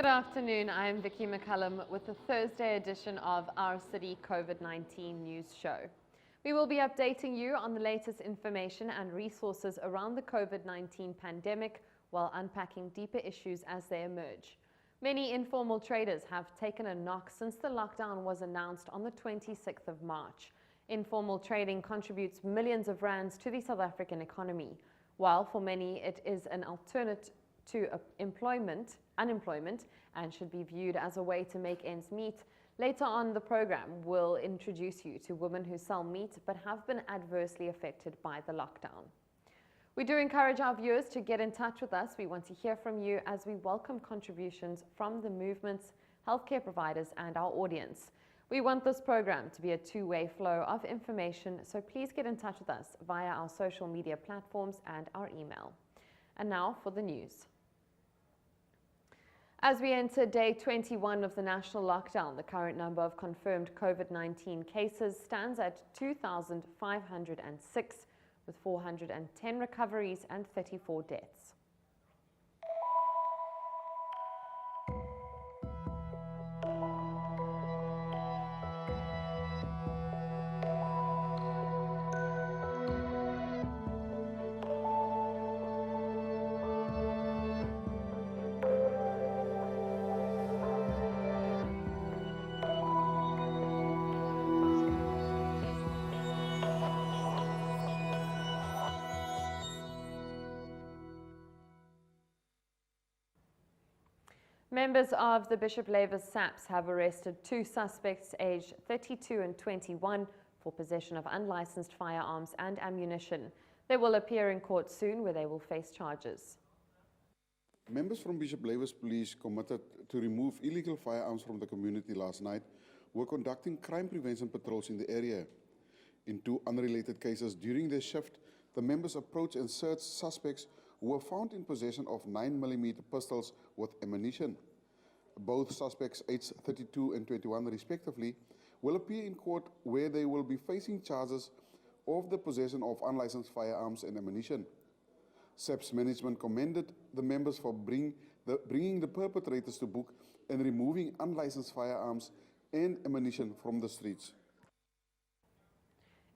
Good afternoon, I'm Vicky McCullum with the Thursday edition of Our City COVID-19 News Show. We will be updating you on the latest information and resources around the COVID-19 pandemic while unpacking deeper issues as they emerge. Many informal traders have taken a knock since the lockdown was announced on the 26th of March. Informal trading contributes millions of rands to the South African economy, while for many it is an alternate to unemployment and should be viewed as a way to make ends meet. Later on the program, we'll introduce you to women who sell meat but have been adversely affected by the lockdown. We do encourage our viewers to get in touch with us. We want to hear from you as we welcome contributions from the movements, healthcare providers and our audience. We want this program to be a two-way flow of information, so please get in touch with us via our social media platforms and our email. And now for the news. As we enter day 21 of the national lockdown, the current number of confirmed COVID-19 cases stands at 2,506, with 410 recoveries and 34 deaths. Members of the Bishop Lavis SAPS have arrested two suspects aged 32 and 21 for possession of unlicensed firearms and ammunition. They will appear in court soon where they will face charges. Members from Bishop Lavis Police, committed to remove illegal firearms from the community last night, were conducting crime prevention patrols in the area. In two unrelated cases during their shift, the members approached and searched suspects who were found in possession of 9mm pistols with ammunition. Both suspects, aged 32 and 21 respectively, will appear in court where they will be facing charges of the possession of unlicensed firearms and ammunition. SAPS management commended the members for bringing the perpetrators to book and removing unlicensed firearms and ammunition from the streets.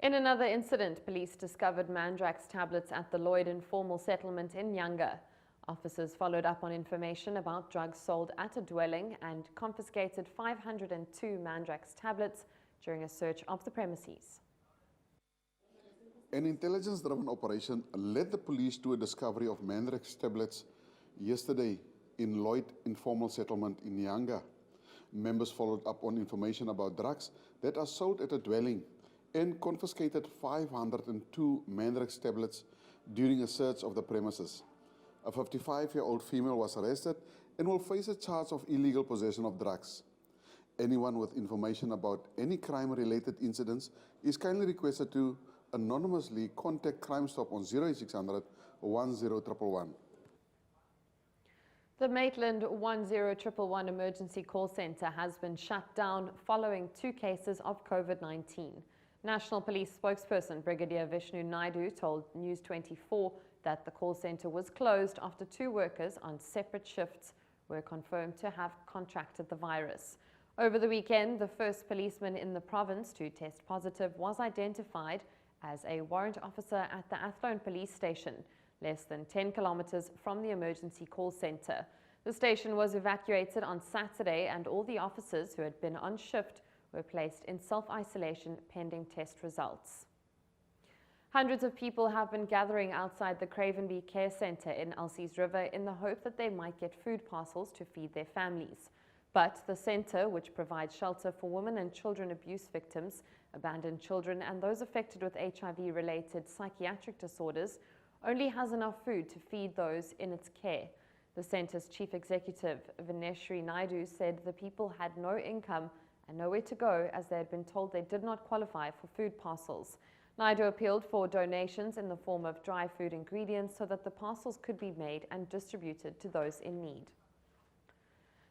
In another incident, police discovered Mandrax tablets at the Lloyd informal settlement in Nyanga. Officers followed up on information about drugs sold at a dwelling and confiscated 502 Mandrax tablets during a search of the premises. An intelligence-driven operation led the police to a discovery of Mandrax tablets yesterday in Lloyd informal settlement in Nyanga. Members followed up on information about drugs that are sold at a dwelling and confiscated 502 Mandrax tablets during a search of the premises. A 55-year-old female was arrested and will face a charge of illegal possession of drugs. Anyone with information about any crime-related incidents is kindly requested to anonymously contact Crime Stop on 0800 10111. The Maitland 10111 emergency call center has been shut down following two cases of COVID-19. National Police spokesperson Brigadier Vishnu Naidu told News 24 that the call center was closed after two workers on separate shifts were confirmed to have contracted the virus. Over the weekend, the first policeman in the province to test positive was identified as a warrant officer at the Athlone police station, less than 10 kilometers from the emergency call center. The station was evacuated on Saturday and all the officers who had been on shift were placed in self-isolation pending test results. Hundreds of people have been gathering outside the Cravenby Care Centre in Elsie's River in the hope that they might get food parcels to feed their families. But the centre, which provides shelter for women and children abuse victims, abandoned children and those affected with HIV-related psychiatric disorders, only has enough food to feed those in its care. The centre's chief executive, Vineshri Naidu, said the people had no income and nowhere to go as they had been told they did not qualify for food parcels. Naidu appealed for donations in the form of dry food ingredients so that the parcels could be made and distributed to those in need.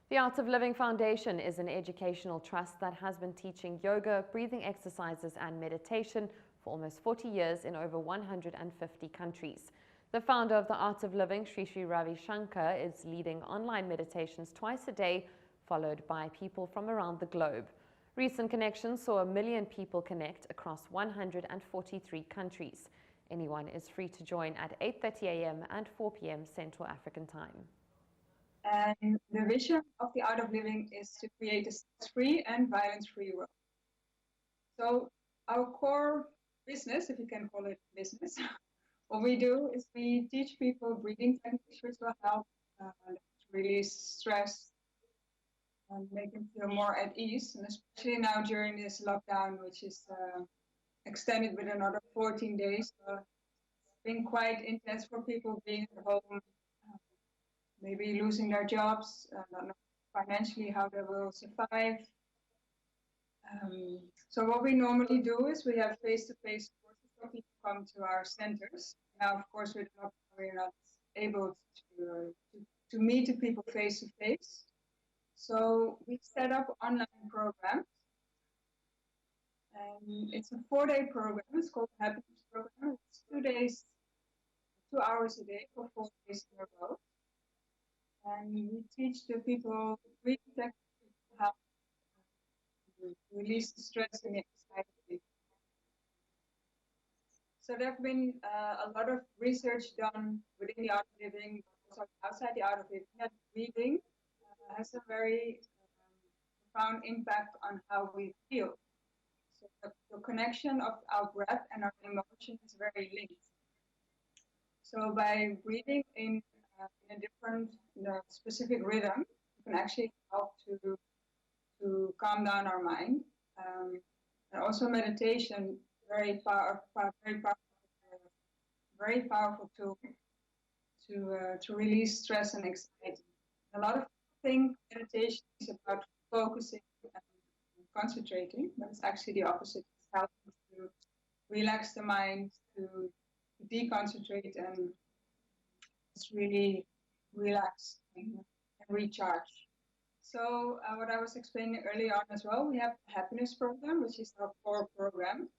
The Art of Living Foundation is an educational trust that has been teaching yoga, breathing exercises and meditation for almost 40 years in over 150 countries. The The founder of the Art of Living, Sri Sri Ravi Shankar, is leading online meditations twice a day, followed by people from around the globe. Recent connections saw 1 million people connect across 143 countries. Anyone is free to join at 8:30 a.m. and 4 p.m. Central African Time. And the vision of the Art of Living is to create a stress-free and violence-free world. So our core business, if you can call it business, what we do is we teach people breathing techniques which will help release stress and make them feel more at ease. And especially now during this lockdown, which is extended with another 14 days. It's been quite intense for people being at home, maybe losing their jobs, not know financially how they will survive. So what we normally do is we have face-to-face courses where people come to our centers. Now, of course, we're not able to meet the people face-to-face. So we set up online programs. And it's a 4-day program. It's called the Happiness Program. It's 2 days, 2 hours a day for 4 days in a row. And we teach the people breathing techniques to help release the stress and anxiety. So there have been a lot of research done within the Art of Living, but also outside the Art of Living, that breathing has a very profound impact on how we feel. So the connection of our breath and our emotion is very linked. So by breathing in a different, specific rhythm, you can actually help to calm down our mind. And also meditation, very powerful tool to release stress and anxiety. A lot of people think meditation is about focusing and concentrating, but it's actually the opposite. It's helping to relax the mind, to deconcentrate, and just really relax and recharge. So what I was explaining earlier on as well, we have the Happiness Program, which is our core program.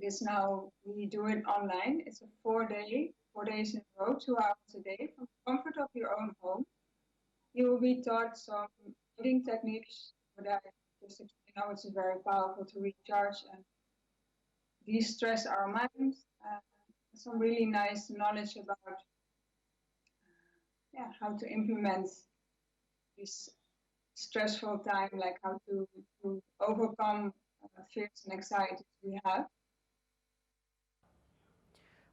This now, we do it online. It's a 4 days in a row, 2 hours a day, from the comfort of your own home. You will be taught some breathing techniques, but I just explained how it's very powerful to recharge and de-stress our minds. Some really nice knowledge about how to implement this stressful time, like how to overcome fears and anxieties we have.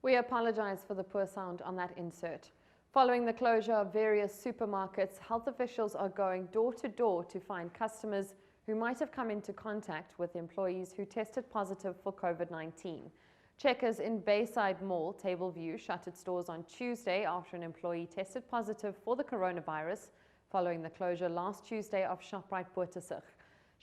We apologize for the poor sound on that insert. Following the closure of various supermarkets, health officials are going door to door to find customers who might have come into contact with employees who tested positive for COVID-19. Checkers in Bayside Mall, Tableview, shut its doors on Tuesday after an employee tested positive for the coronavirus following the closure last Tuesday of Shoprite Bottersig.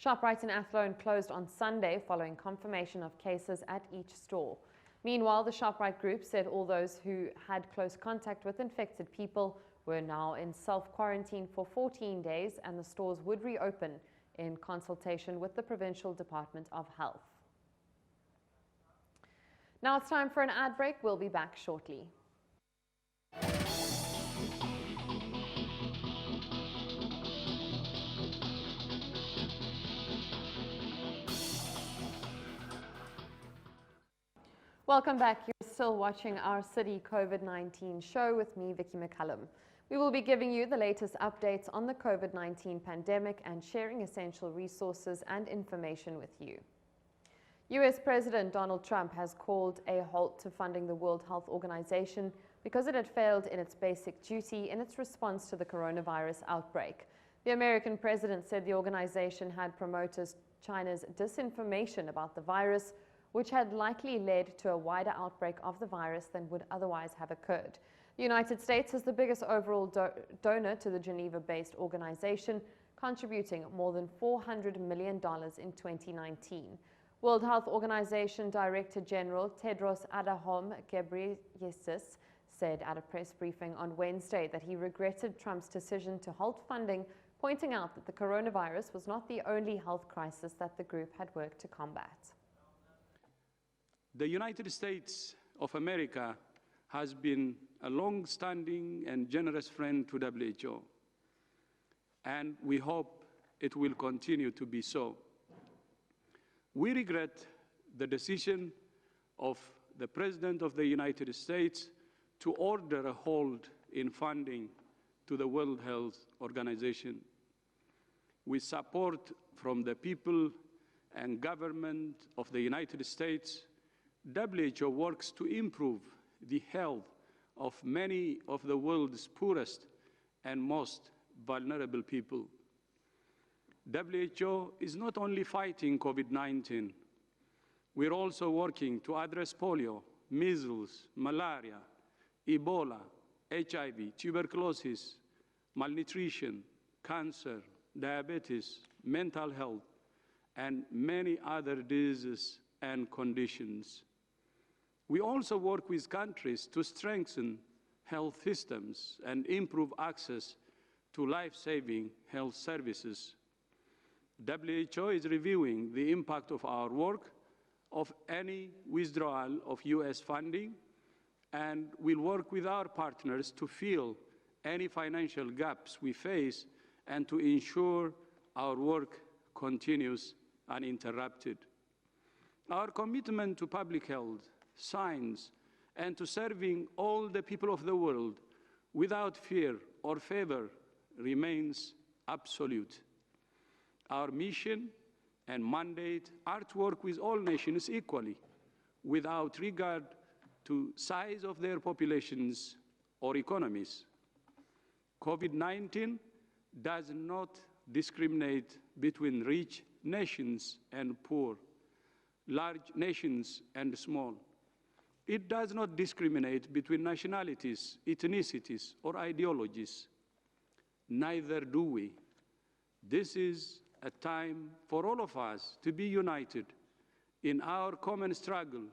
Shoprite in Athlone closed on Sunday following confirmation of cases at each store. Meanwhile, the Shoprite group said all those who had close contact with infected people were now in self-quarantine for 14 days and the stores would reopen in consultation with the Provincial Department of Health. Now it's time for an ad break. We'll be back shortly. Welcome back. You're still watching our City COVID-19 show with me, Vicky McCullum. We will be giving you the latest updates on the COVID-19 pandemic and sharing essential resources and information with you. US President Donald Trump has called a halt to funding the World Health Organization because it had failed in its basic duty in its response to the coronavirus outbreak. The American president said the organization had promoted China's disinformation about the virus, which had likely led to a wider outbreak of the virus than would otherwise have occurred. The United States is the biggest overall donor to the Geneva-based organization, contributing more than $400 million in 2019. World Health Organization Director General Tedros Adhanom Ghebreyesus said at a press briefing on Wednesday that he regretted Trump's decision to halt funding, pointing out that the coronavirus was not the only health crisis that the group had worked to combat. The United States of America has been a long-standing and generous friend to WHO, and we hope it will continue to be so. We regret the decision of the President of the United States to order a hold in funding to the World Health Organization. With support from the people and government of the United States, WHO works to improve the health of many of the world's poorest and most vulnerable people. WHO is not only fighting COVID-19, we're also working to address polio, measles, malaria, Ebola, HIV, tuberculosis, malnutrition, cancer, diabetes, mental health, and many other diseases and conditions. We also work with countries to strengthen health systems and improve access to life-saving health services. WHO is reviewing the impact of our work of any withdrawal of US funding, and will work with our partners to fill any financial gaps we face and to ensure our work continues uninterrupted. Our commitment to public health, science, and to serving all the people of the world without fear or favor remains absolute. Our mission and mandate are to work with all nations equally, without regard to size of their populations or economies. COVID-19 does not discriminate between rich nations and poor, large nations and small. It does not discriminate between nationalities, ethnicities, or ideologies. Neither do we. This is a time for all of us to be united in our common struggle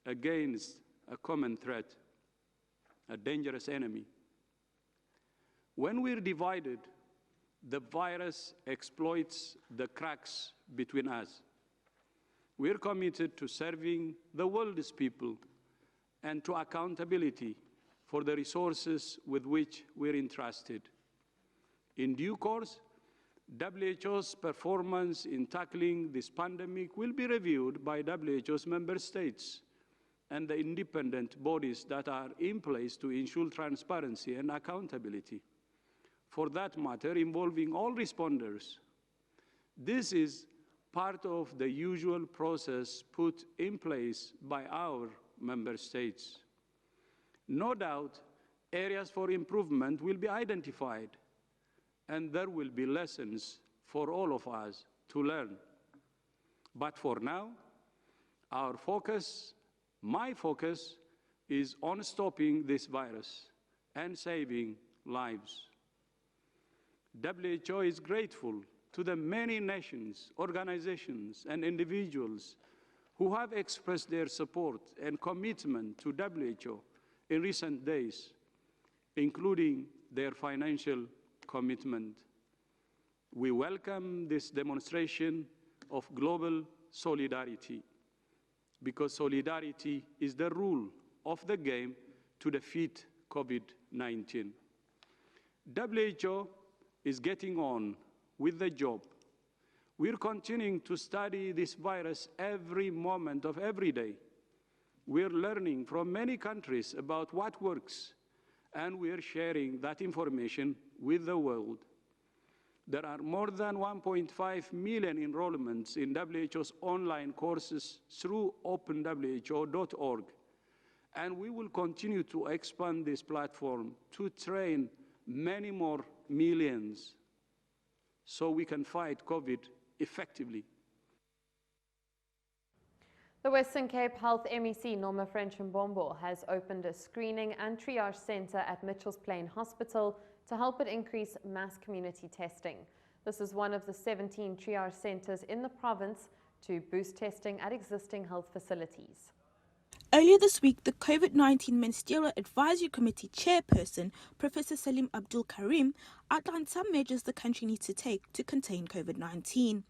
against a common threat, a dangerous enemy. When we're divided, the virus exploits the cracks between us. We're committed to serving the world's people and to accountability for the resources with which we're entrusted. In due course, WHO's performance in tackling this pandemic will be reviewed by WHO's member states and the independent bodies that are in place to ensure transparency and accountability, for that matter, involving all responders. This is part of the usual process put in place by our member states. No doubt, areas for improvement will be identified, and there will be lessons for all of us to learn. But for now, our focus, my focus, is on stopping this virus and saving lives. WHO is grateful to the many nations, organizations, and individuals who have expressed their support and commitment to WHO in recent days, including their financial commitment. We welcome this demonstration of global solidarity, because solidarity is the rule of the game to defeat COVID-19. WHO is getting on with the job. We're continuing to study this virus every moment of every day. We're learning from many countries about what works, and we're sharing that information with the world. There are more than 1.5 million enrollments in WHO's online courses through openwho.org, and we will continue to expand this platform to train many more millions so we can fight COVID effectively. The Western Cape Health MEC, Norma French-Mbombo, has opened a screening and triage centre at Mitchells Plain Hospital to help it increase mass community testing. This is one of the 17 triage centres in the province to boost testing at existing health facilities. Earlier this week, the COVID-19 Ministerial Advisory Committee chairperson, Professor Salim Abdul Karim, outlined some measures the country needs to take to contain COVID-19.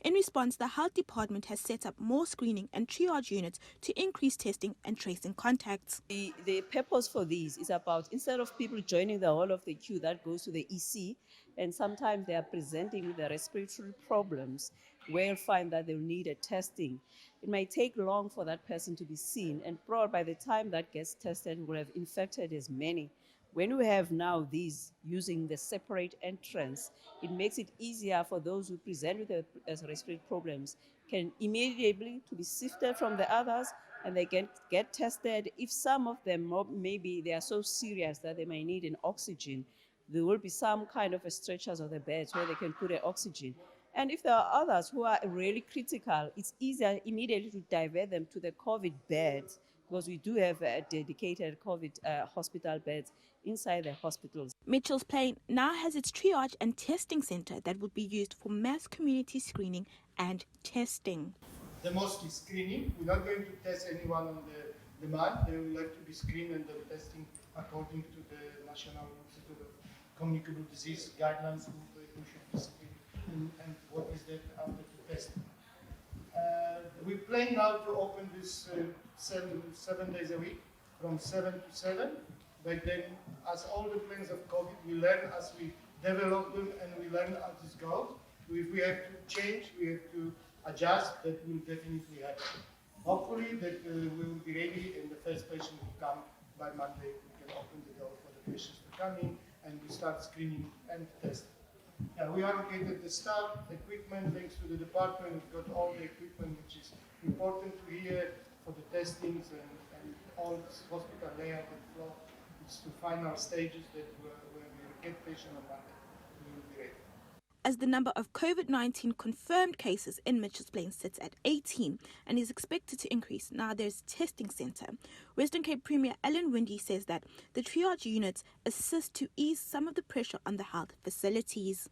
In response, the health department has set up more screening and triage units to increase testing and tracing contacts. The purpose for these is about, instead of people joining the whole of the queue that goes to the EC, and sometimes they are presenting with the respiratory problems, where you'll find that they'll need a testing. It may take long for that person to be seen, and probably by the time that gets tested, we'll have infected as many. When we have now these using the separate entrance, it makes it easier for those who present with the respiratory problems, can immediately to be sifted from the others, and they can get tested. If some of them, maybe they are so serious that they may need an oxygen, there will be some kind of a stretchers or the beds where they can put an oxygen. And if there are others who are really critical, it's easier immediately to divert them to the COVID beds, because we do have dedicated COVID hospital beds inside the hospitals. Mitchell's Plain now has its triage and testing centre that will be used for mass community screening and testing. The mostly screening. We're not going to test anyone on the demand. They will have to be screened and the testing according to the National Institute of Communicable Disease guidelines who should be screened and what is that after the testing. We plan now to open this 7 days a week from 7 to 7. But then, as all the plans of COVID, we learn as we develop them and we learn as it goes. If we have to change, we have to adjust, that will definitely happen. Hopefully that we will be ready and the first patient will come by Monday. We can open the door for the patients to come in and we start screening and testing. We allocated the staff, equipment, thanks to the department. We've got all the equipment which is important to here for the testings and all this hospital layout and floor. It's the final stages that where we get patient on Monday. We will be ready. As the number of COVID-19 confirmed cases in Mitchell's Plain sits at 18 and is expected to increase now there's a testing centre, Western Cape Premier Alan Windey says that the triage units assist to ease some of the pressure on the health facilities.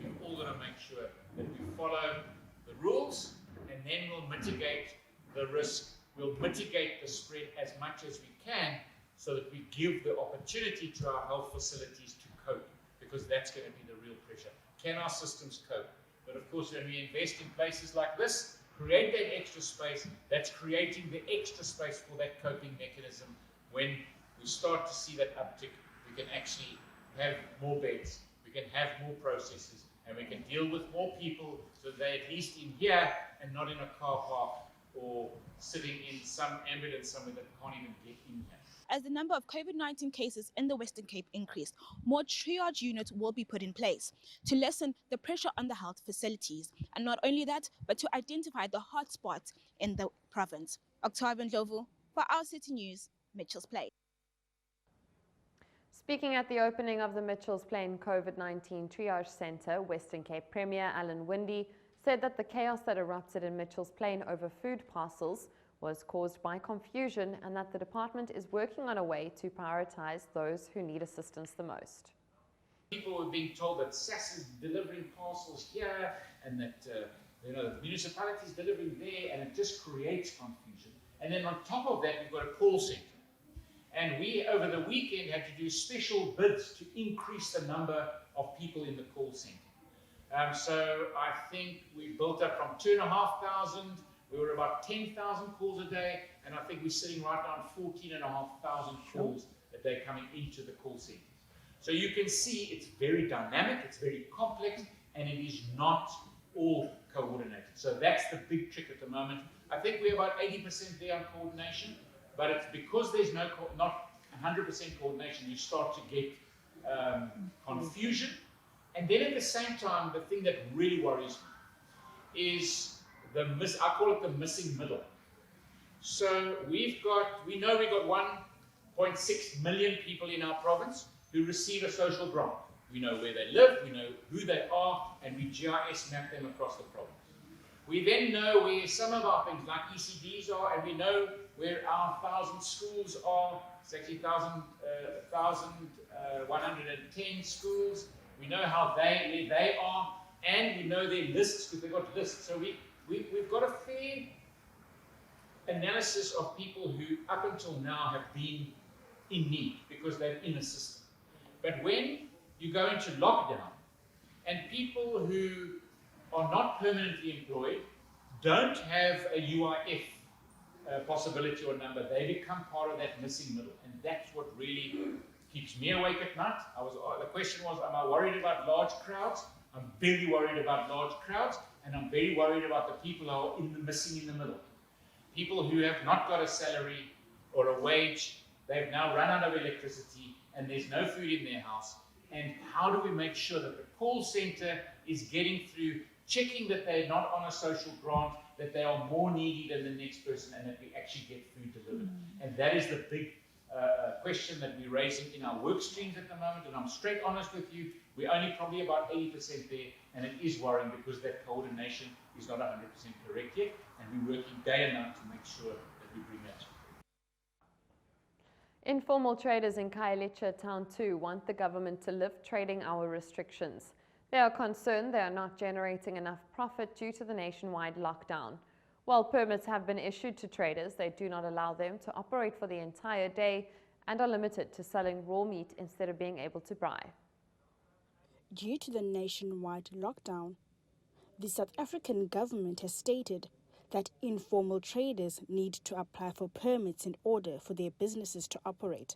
We've all got to make sure that we follow the rules, and then we'll mitigate the risk, we'll mitigate the spread as much as we can, so that we give the opportunity to our health facilities to cope, because that's going to be the real pressure. Can our systems cope? But of course, when we invest in places like this, create that extra space, that's creating the extra space for that coping mechanism. When we start to see that uptick, we can actually have more beds, we can have more processes, and we can deal with more people, so they're at least in here and not in a car park or sitting in some ambulance somewhere that can't even get in here. As the number of COVID-19 cases in the Western Cape increased, more triage units will be put in place to lessen the pressure on the health facilities. And not only that, but to identify the hotspots in the province. Octavia Ndlovu for Our City News, Mitchell's Plain. Speaking at the opening of the Mitchell's Plain COVID-19 Triage Centre, Western Cape Premier Alan Windey said that the chaos that erupted in Mitchell's Plain over food parcels was caused by confusion, and that the department is working on a way to prioritise those who need assistance the most. People were being told that SAS is delivering parcels here and that the municipality is delivering there, and it just creates confusion. And then on top of that, we've got a call centre. And we, over the weekend, had to do special bids to increase the number of people in the call centre. So I think we built up from 2,500. We were about 10,000 calls a day, and I think we're sitting right around 14,500 calls a day coming into the call centers. So you can see it's very dynamic, it's very complex, and it is not all coordinated. So that's the big trick at the moment. I think we're about 80% there on coordination, but it's because there's not 100% coordination, you start to get confusion. And then at the same time, the thing that really worries me is I call it the missing middle. So we know we've got 1.6 million people in our province who receive a social grant. We know where they live, we know who they are, and we GIS map them across the province. We then know where some of our things like ECDs are, and we know where our 1,000 schools are. It's actually 1,110 schools. We know where they are, and we know their lists, because they've got lists. So we've got a fair analysis of people who up until now have been in need because they're in a system. But when you go into lockdown and people who are not permanently employed, don't have a UIF possibility or number, they become part of that missing middle. And that's what really keeps me awake at night. The question was, am I worried about large crowds? I'm very worried about large crowds, and I'm very worried about the people who are missing in the middle. People who have not got a salary or a wage, they've now run out of electricity, and there's no food in their house. And how do we make sure that the call center is getting through, checking that they're not on a social grant, that they are more needy than the next person, and that we actually get food delivered? And that is the big question that we're raising in our work streams at the moment. And I'm straight honest with you, we're only probably about 80% there, and it is worrying because that coordination is not 100% correct yet, and we're working day and night to make sure that we bring that. Informal traders in Khayelitsha Town 2 want the government to lift trading hour restrictions. They are concerned they are not generating enough profit due to the nationwide lockdown. While permits have been issued to traders, they do not allow them to operate for the entire day and are limited to selling raw meat instead of being able to buy. Due to the nationwide lockdown, the South African government has stated that informal traders need to apply for permits in order for their businesses to operate.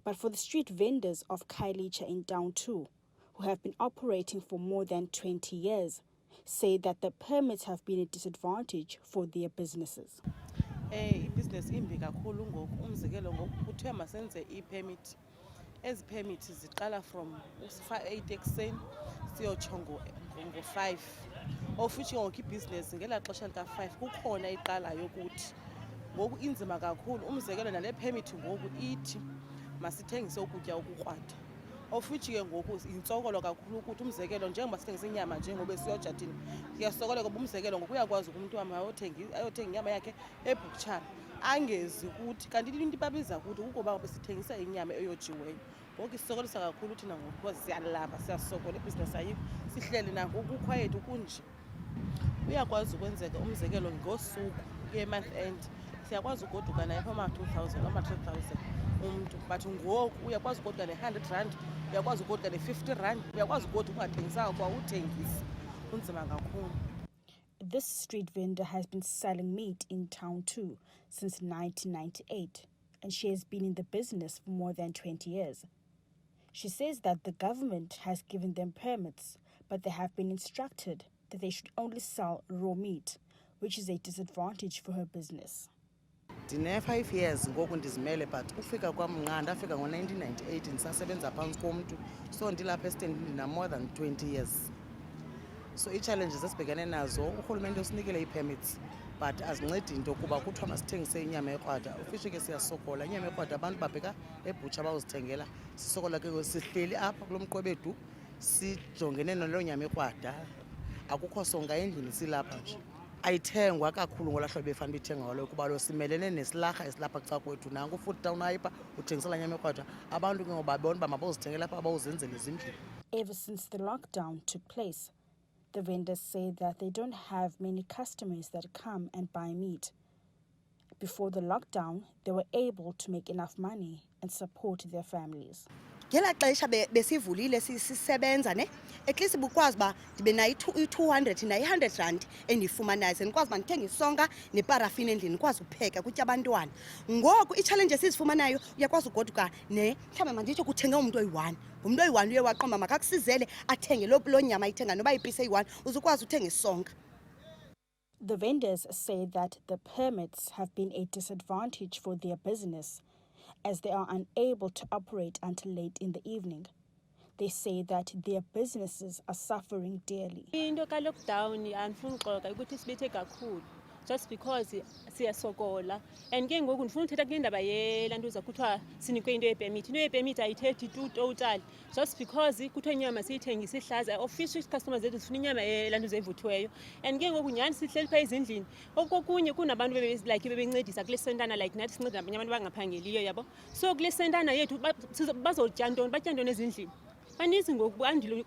But for the street vendors of Khayelitsha in Town 2, who have been operating for more than 20 years, say that the permits have been a disadvantage for their businesses. Business imbi kakhulu ngoku umzekelo ngoku kuthiwa masenze i-permit. Ezi permits ziqala from 8 ekuseni siyotsho ngo-5. Ofuthi ngoku ibhizinesi ngelaa xesha lika-5 kukhona iqalayo ukuthi ngoku inzima kakhulu. Umzekelo nale permit ngoku ithi masithengise ukutya okukrwada. Ofuthi ke ngoku intsokolo kakhulu ukuthi umzekelo njengoba sithengisa inyama njengoba siyojathini siyasokola ngoba umzekelo ngoku uyakwazi umuntu ayothenga inyama yakhe ebhukshara angezi ukuthi kanti into ibabiza ukuthi ukuba besithengisa inyama eyojiweyo. Ngoku isisokolisa kakhulu thina ngoku siyalamba siyasokola ibhizinesi ayikho sihleli nangoku quiet kunje. Uyakwazi ukwenzeka umzekelo ngosuku ke-month end siyakwazi ugoduka naye ama-2,000 ama-3,000 umuntu, but ngoku uyakwazi ugoduka ne-R100, uyakwazi ugoduka ne-R50, uyakwazi ugoduka ungathengisanga kwa uthengisa. Kunzima kakhulu. This street vendor has been selling meat in Town 2 since 1998, and she has been in the business for more than 20 years. She says that the government has given them permits, but they have been instructed that they should only sell raw meat, which is a disadvantage for her business. Ndine-5 years ngoku ndizimele, but ufika kwam nqa ndafika ngo-1998 ndisasebenza phantsi komntu, so ndilapha esiteni ndina more than 20 years. So ii-challenges esibhekene nazo urhulumente usinikele ii-permits, but azincedi into kuba kuthiwa masithengise inyama ekrwada. Ufishe ke siyasokola inyama ekrwada, abantu babheka ebhutsha bayozithengela, sisokola ke sihleli apha kulo mqwebedu sijongene naloo nyama ekrwada. Akukho songa endlini silapha nje. Ayithengwa kakhulu ngolaa hlobo efanele ithengwa ngalo kuba lo simelene nesilarha esilapha kuca kwethu. Nanku futhi town ayipa uthengisela nyama ekrwada, abantu ke ngoba babona uba mabawuzithengela apha bawuzenzele ezindlini. Ever since the lockdown took place, the vendors say that they don't have many customers that come and buy meat. Before the lockdown, they were able to make enough money and support their families. Ngela xesha besivulile sisebenza ne at least bukwazi ba ndibe nayo i200 na i100 endifumanayo senikwazi ba ndithenga isonka neparafini endlini nikwazi upheka kutya abantwana. Ngoku i-challenges ezifumanayo uyakwazi ugoduka ne mhlawumbe manditsho kuthenga umuntu oyi-1 umuntu oyi-1 uye waqomba makakusizele athenge lo nyama ayithenga noba ipise eyi-1 uzukwazi uthenga isonka. The vendors say that the permits have been a disadvantage for their business, as they are unable to operate until late in the evening. They say that their businesses are suffering dearly. Into ka lockdown andifuni uxoka ukuthi sibethe kakhulu just because siyasokola, and ke ngoku ndifuna uthetha kule ndaba yelantuza kuthiwa sinikwe into ye-permit. Into ye-permit ayithethi tu total just because kuthiwa inyama siyithengisa ihlaza official customers zethu zifuna inyama yelantuza evuthiweyo, and ke ngoku nyhani sihleli phaa ezindlini. Okokunye kunabantu like bebencedisa kule sentana like nathi sinceda nabanye abantu bangaphangeliyo yabo, so kule sentana yethu bazotya ntoni, batya ntoni ezindlini. Baninzi ngoku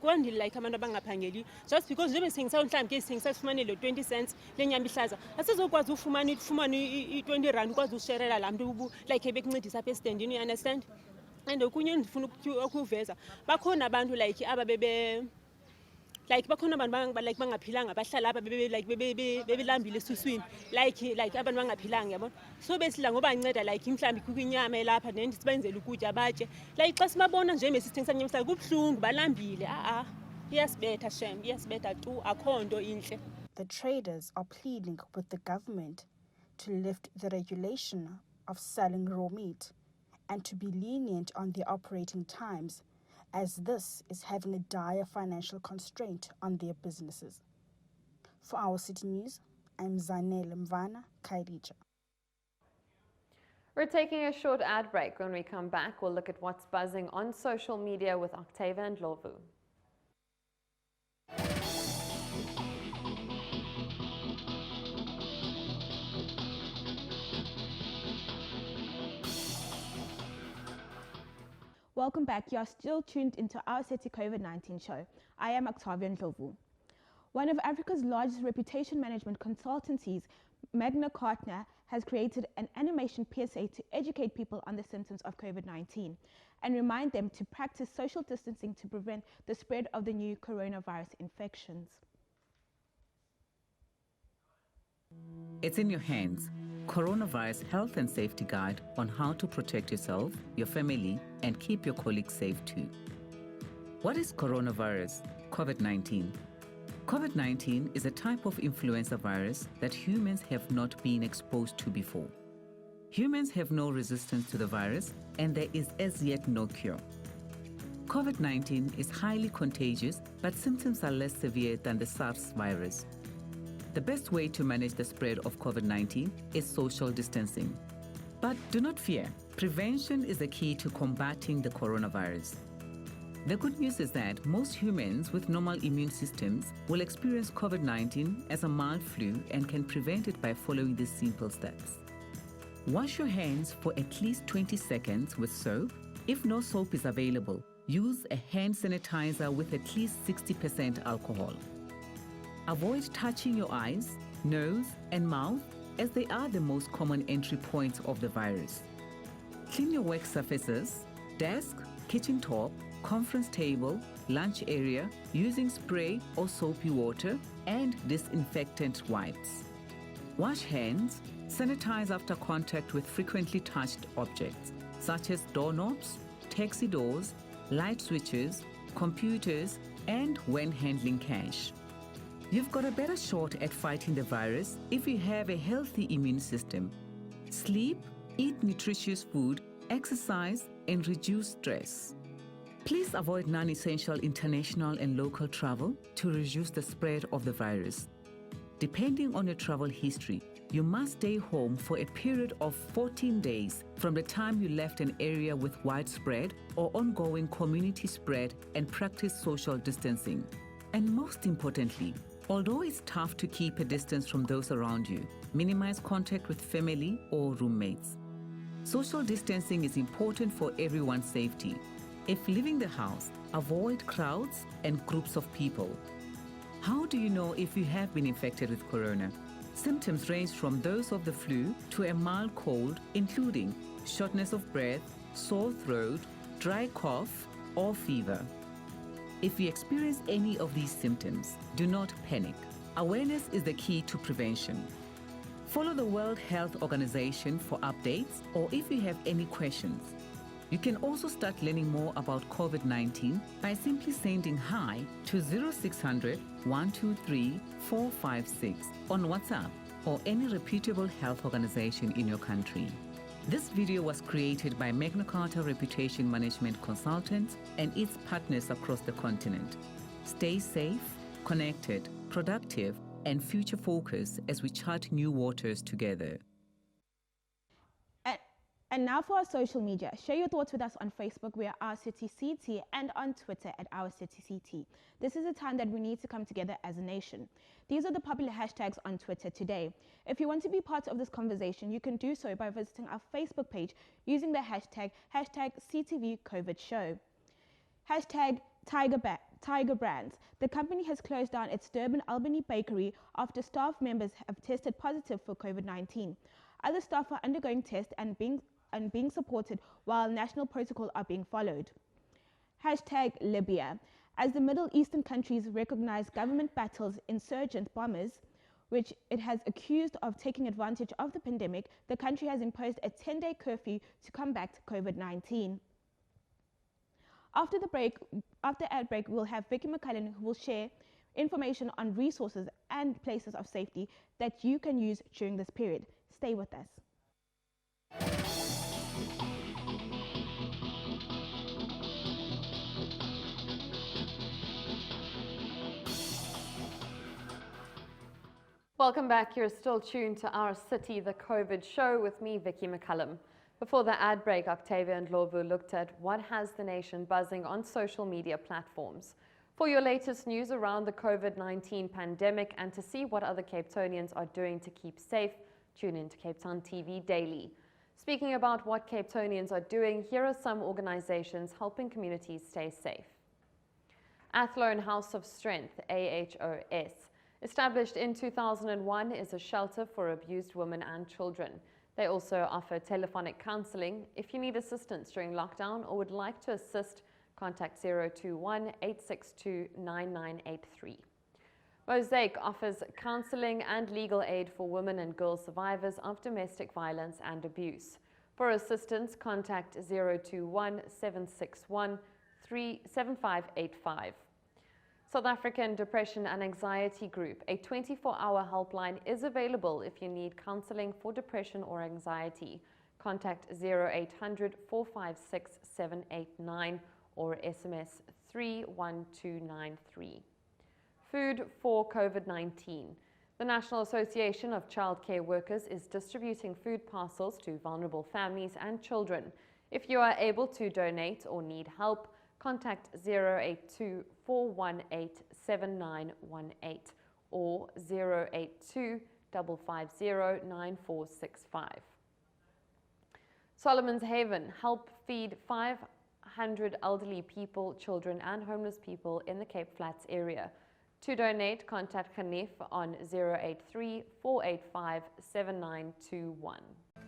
kwandile like abantu abangaphangeliyo just because njengoba sithengisa mhlawumbi ke sithengisa sifumane lo 20 cents lenyama ihlaza asizokwazi ufumana i-R20 ukwazi usherela laa mntu like ebekuncedisa apha esitendini, you understand. And okunye ndifuna ukuveza bakhona abantu like aba like bakhona abantu like bangaphilanga bahlala apha like bebelambile esuswini like abantu bangaphilanga yabona so besidla ngoba nceda like mhlawumbi ikhukho inyama elapha then sibenzele ukutya batye like xa sibabona nje mesithengisa nyama mhlawumbi kubuhlungu balambile iyasibetha shem iyasibetha tu akho nto intle. The traders are pleading with the government to lift the regulation of selling raw meat and to be lenient on the operating times, as this is having a dire financial constraint on their businesses. For Our City News, I'm Zanele Mvana Kairija. We're taking a short ad break. When we come back, we'll look at what's buzzing on social media with Octavia and Lovu. Welcome back. You are still tuned into Our City COVID-19 show. I am Octavia Ndlovu. One of Africa's largest reputation management consultancies, Magna Carta, has created an animation PSA to educate people on the symptoms of COVID-19 and remind them to practice social distancing to prevent the spread of the new coronavirus infections. It's in your hands. Coronavirus Health and Safety Guide on how to protect yourself, your family, and keep your colleagues safe too. What is coronavirus? COVID-19. COVID-19 is a type of influenza virus that humans have not been exposed to before. Humans have no resistance to the virus, and there is as yet no cure. COVID-19 is highly contagious, but symptoms are less severe than the SARS virus. The best way to manage the spread of COVID-19 is social distancing. But do not fear, prevention is the key to combating the coronavirus. The good news is that most humans with normal immune systems will experience COVID-19 as a mild flu and can prevent it by following these simple steps. Wash your hands for at least 20 seconds with soap. If no soap is available, use a hand sanitizer with at least 60% alcohol. Avoid touching your eyes, nose, and mouth, as they are the most common entry points of the virus. Clean your work surfaces, desk, kitchen top, conference table, lunch area using spray or soapy water and disinfectant wipes. Wash hands, sanitize after contact with frequently touched objects, such as doorknobs, taxi doors, light switches, computers, and when handling cash. You've got a better shot at fighting the virus if you have a healthy immune system. Sleep, eat nutritious food, exercise, and reduce stress. Please avoid non-essential international and local travel to reduce the spread of the virus. Depending on your travel history, you must stay home for a period of 14 days from the time you left an area with widespread or ongoing community spread and practice social distancing. And most importantly, although it's tough to keep a distance from those around you, minimize contact with family or roommates. Social distancing is important for everyone's safety. If leaving the house, avoid crowds and groups of people. How do you know if you have been infected with corona? Symptoms range from those of the flu to a mild cold, including shortness of breath, sore throat, dry cough, or fever. If you experience any of these symptoms, do not panic. Awareness is the key to prevention. Follow the World Health Organization for updates or if you have any questions. You can also start learning more about COVID-19 by simply sending hi to 0600 123 456 on WhatsApp or any reputable health organization in your country. This video was created by Magna Carta Reputation Management Consultants and its partners across the continent. Stay safe, connected, productive, and future-focused as we chart new waters together. And now for our social media. Share your thoughts with us on Facebook, we are Our City CT, and on Twitter at Our City CT. This is a time that we need to come together as a nation. These are the popular hashtags on Twitter today. If you want to be part of this conversation, you can do so by visiting our Facebook page using the hashtag CTVCOVIDShow. Hashtag Tiger Brands. The company has closed down its Durban Albany bakery after staff members have tested positive for COVID-19. Other staff are undergoing tests and being supported while national protocols are being followed. Hashtag Libya. As the Middle Eastern countries recognize government battles insurgent bombers, which it has accused of taking advantage of the pandemic, the country has imposed a 10-day curfew to combat COVID-19. After ad break, we'll have Vicky McCullen, who will share information on resources and places of safety that you can use during this period. Stay with us. Welcome back. You're still tuned to Our City, the COVID show with me, Vicky McCullum. Before the ad break, Octavia and Lovu looked at what has the nation buzzing on social media platforms. For your latest news around the COVID-19 pandemic and to see what other Cape Townians are doing to keep safe, tune in to Cape Town TV Daily. Speaking about what Cape Townians are doing, here are some organizations helping communities stay safe. Athlone House of Strength, AHOS, established in 2001, is a shelter for abused women and children. They also offer telephonic counseling. If you need assistance during lockdown or would like to assist, contact 021-862-9983. Mosaic offers counseling and legal aid for women and girl survivors of domestic violence and abuse. For assistance, contact 021-761-7585. South African Depression and Anxiety Group, a 24-hour helpline, is available if you need counseling for depression or anxiety. Contact 0800-456-789 or SMS 31293. Food for COVID-19. The National Association of Childcare Workers is distributing food parcels to vulnerable families and children. If you are able to donate or need help, contact 082-418-7918 or 082-550-9465. Solomon's Haven, help feed 500 elderly people, children and homeless people in the Cape Flats area. To donate, contact Khanif on 083-485-7921.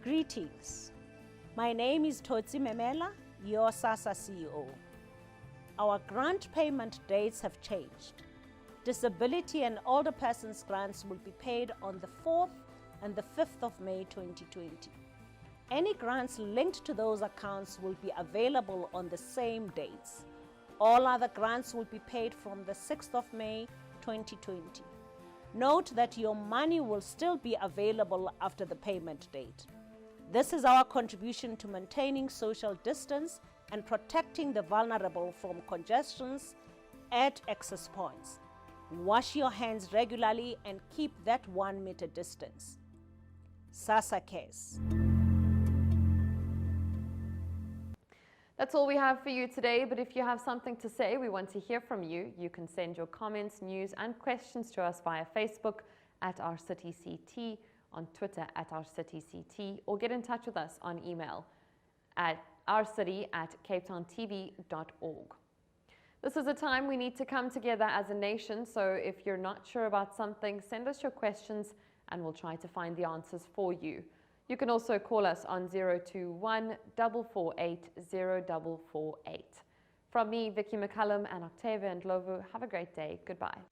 Greetings. My name is Totsi Memela, your SASSA CEO. Our grant payment dates have changed. Disability and older persons grants will be paid on the 4th and the 5th of May 2020. Any grants linked to those accounts will be available on the same dates. All other grants will be paid from the 6th of May 2020. Note that your money will still be available after the payment date. This is our contribution to maintaining social distance and protecting the vulnerable from congestions at access points. Wash your hands regularly and keep that 1 meter distance. SASSA cares. That's all we have for you today, but if you have something to say, we want to hear from you. You can send your comments, news and questions to us via Facebook at Our City CT, on Twitter at Our City CT, or get in touch with us on email at ourcity@capetowntv.org. This is a time we need to come together as a nation, so if you're not sure about something, send us your questions and we'll try to find the answers for you. You can also call us on 021-448-0448. From me, Vicky McCullum and Octavia and Lovu, have a great day. Goodbye.